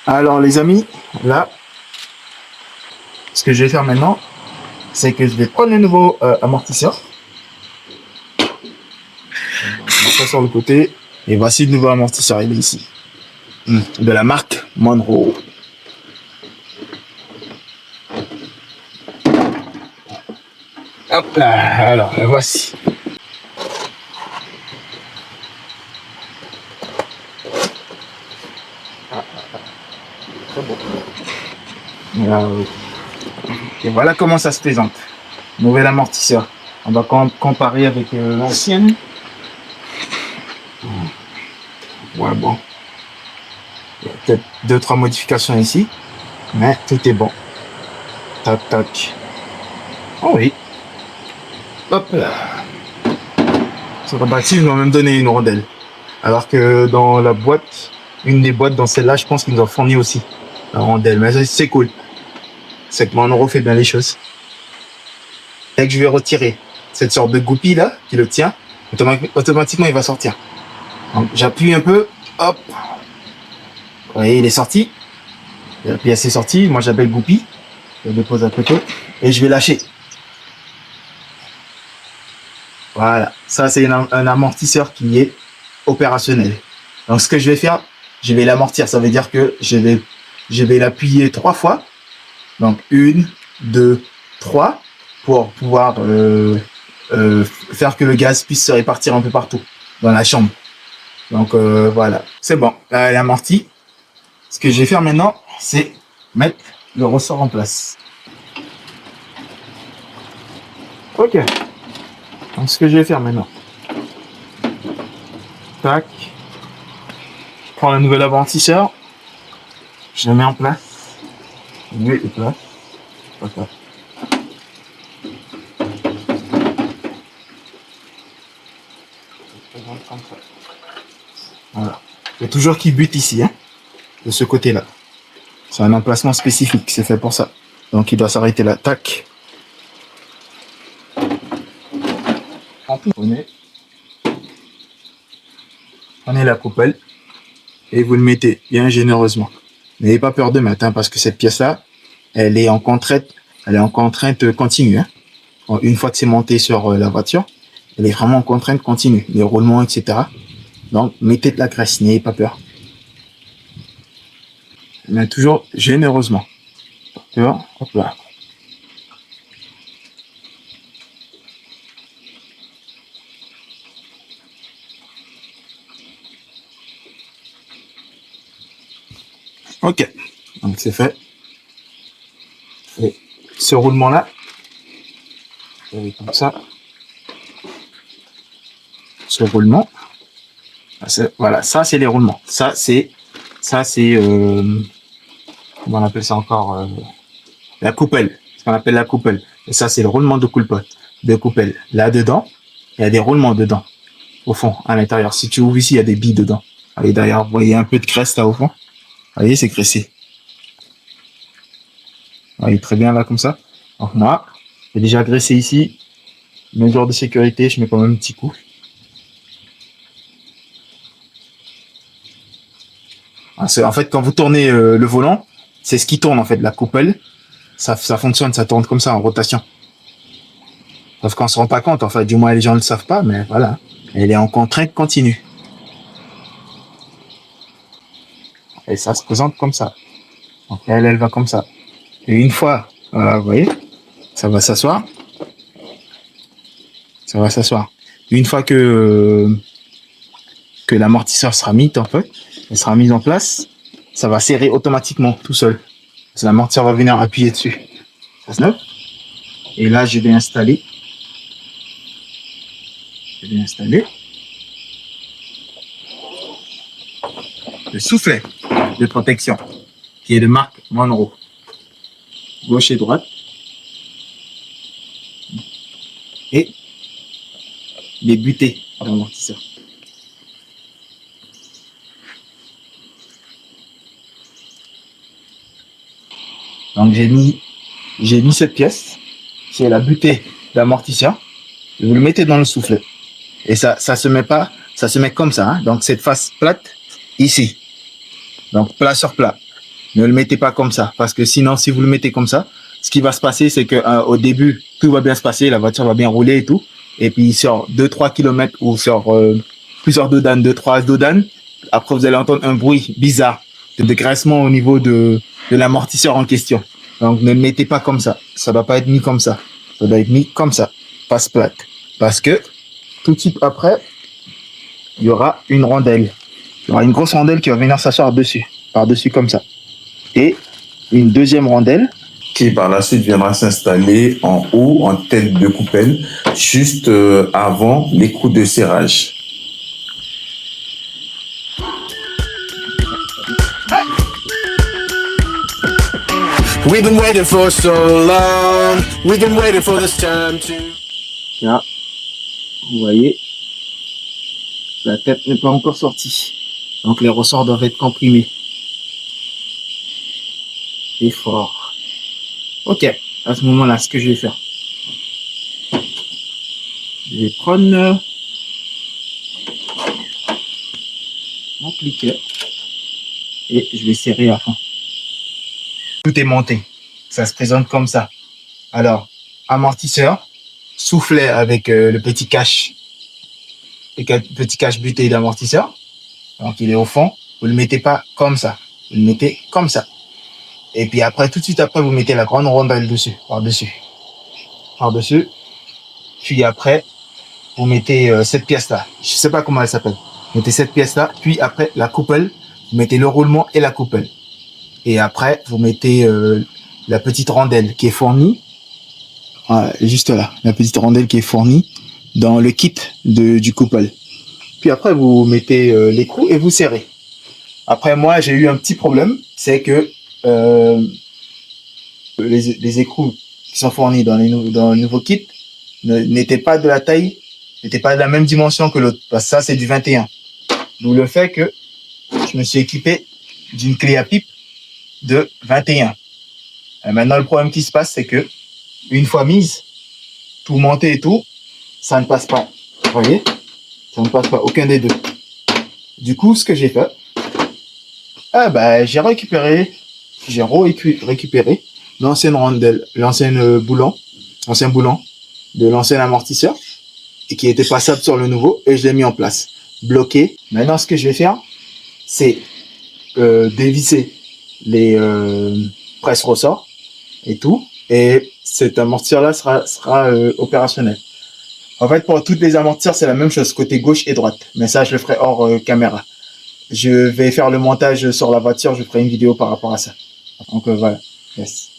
Alors les amis, là, ce que je vais faire maintenant, c'est que je vais prendre le nouveau amortisseur. Je mets ça sur le côté. Et voici le nouveau amortisseur, il est ici. De la marque Monroe. Hop là, alors le voici. Et voilà comment ça se présente. Nouvel amortisseur. On va comparer avec l'ancienne. Ouais, bon. Il y a peut-être 2-3 modifications ici. Mais tout est bon. Tac, tac. Oh oui. Hop là. Sur la bâtisse, ils nous ont même donné une rondelle. Alors que dans la boîte, une des boîtes dans celle-là, je pense qu'ils nous ont fourni aussi la rondelle. Mais c'est cool. C'est que Monroe fait bien les choses. Dès que je vais retirer cette sorte de goupille là, qui le tient, automatiquement il va sortir. Donc j'appuie un peu, hop. Vous voyez, il est sorti. La pièce est sortie, moi j'appelle goupille. Je dépose un peu tôt et je vais lâcher. Voilà, ça c'est un amortisseur qui est opérationnel. Donc ce que je vais faire, je vais l'amortir. Ça veut dire que je vais l'appuyer 3 fois. Donc 1, 2, 3 pour pouvoir faire que le gaz puisse se répartir un peu partout dans la chambre. Donc voilà, c'est bon, là, elle est amortie. Ce que je vais faire maintenant, c'est mettre le ressort en place. Ok. Donc ce que je vais faire maintenant, tac, je prends le nouvel amortisseur, je le mets en place, je le mets en place, voilà. Voilà. Il y a toujours qui bute ici, hein, de ce côté-là. C'est un emplacement spécifique, c'est fait pour ça. Donc il doit s'arrêter là, tac. Prenez la coupelle et vous le mettez bien généreusement. N'ayez pas peur de mettre, hein, parce que cette pièce-là, elle est en contrainte continue. Hein. Une fois que c'est monté sur la voiture, elle est vraiment en contrainte continue, les roulements, etc. Donc mettez de la graisse, n'ayez pas peur. Mais toujours généreusement. Tu vois, hop là. Ok, donc c'est fait. Et ce roulement-là, comme ça. Ce roulement, voilà, ça c'est les roulements. Ça c'est, comment on appelle ça encore, la coupelle. Ce qu'on appelle la coupelle. Et ça c'est le roulement de coupelle. Là dedans, il y a des roulements dedans, au fond, à l'intérieur. Si tu ouvres ici, il y a des billes dedans. Et d'ailleurs, vous voyez un peu de graisse là au fond. Vous voyez, c'est graissé. Vous voyez très bien là comme ça. Donc moi, j'ai déjà graissé ici. Mesure de sécurité, je mets quand même un petit coup. En fait, quand vous tournez le volant, c'est ce qui tourne en fait, la coupelle. Ça fonctionne, ça tourne comme ça en rotation. Sauf qu'on se rend pas compte, en fait, du moins les gens ne le savent pas, mais voilà. Elle est en contrainte continue. Et ça se présente comme ça. Donc elle va comme ça. Et une fois, voilà, vous voyez, ça va s'asseoir. Ça va s'asseoir. Une fois que l'amortisseur sera mis, en fait, elle sera mise en place, ça va serrer automatiquement tout seul. L'amortisseur va venir appuyer dessus. Ça se note. Et là, je vais installer. Le soufflet de protection qui est de marque Monroe. Gauche et droite. Et les butées d'amortisseur. Donc j'ai mis cette pièce qui est la butée d'amortisseur. Vous le mettez dans le soufflet. Et ça se met comme ça. Hein. Donc cette face plate ici. Donc plat sur plat. Ne le mettez pas comme ça, parce que sinon, si vous le mettez comme ça, ce qui va se passer, c'est que au début, tout va bien se passer, la voiture va bien rouler et tout. Et puis sur 2-3 kilomètres ou sur plusieurs dodanes, 2-3 dodanes, après vous allez entendre un bruit bizarre de dégraissement au niveau de l'amortisseur en question. Donc ne le mettez pas comme ça. Ça ne doit pas être mis comme ça. Ça doit être mis comme ça, passe plate. Parce que tout de suite après, il y aura une rondelle. Il y aura une grosse rondelle qui va venir s'asseoir dessus, par-dessus comme ça. Et une deuxième rondelle qui par la suite viendra s'installer en haut, en tête de coupelle, juste avant l'écrou de serrage. We've been waiting for so long. We've been waiting for this time to. Là, vous voyez, la tête n'est pas encore sortie. Donc les ressorts doivent être comprimés. Et fort. Ok, à ce moment-là, ce que je vais faire, je vais prendre mon cliqueur et je vais serrer à fond. Tout est monté, ça se présente comme ça. Alors, amortisseur, soufflet avec le petit cache, buté d'amortisseur. Donc il est au fond, vous le mettez pas comme ça, vous le mettez comme ça. Et puis après, tout de suite après, vous mettez la grande rondelle dessus, par-dessus. Puis après, vous mettez cette pièce-là. Je sais pas comment elle s'appelle. Vous mettez cette pièce-là, puis après la coupelle, vous mettez le roulement et la coupelle. Et après, vous mettez la petite rondelle qui est fournie, juste là, la petite rondelle qui est fournie dans le kit du couple. Puis après, vous mettez l'écrou et vous serrez. Après, moi, j'ai eu un petit problème, c'est que les écrous qui sont fournis dans le nouveau kit n'étaient pas de la taille, n'étaient pas de la même dimension que l'autre. Parce que ça, c'est du 21. D'où le fait que je me suis équipé d'une clé à pipe de 21. Et maintenant, le problème qui se passe, c'est que une fois mise, tout monté et tout, ça ne passe pas. Vous voyez? Ça ne passe pas, aucun des deux. Du coup, ce que j'ai fait, j'ai récupéré l'ancienne rondelle, l'ancien boulon de l'ancien amortisseur et qui était passable sur le nouveau et je l'ai mis en place. Bloqué. Maintenant, ce que je vais faire, c'est dévisser les presses ressorts et tout. Et cet amortisseur-là sera opérationnel. En fait, pour toutes les amortisseurs, c'est la même chose, côté gauche et droite. Mais ça, je le ferai hors caméra. Je vais faire le montage sur la voiture, je ferai une vidéo par rapport à ça. Donc voilà. Yes.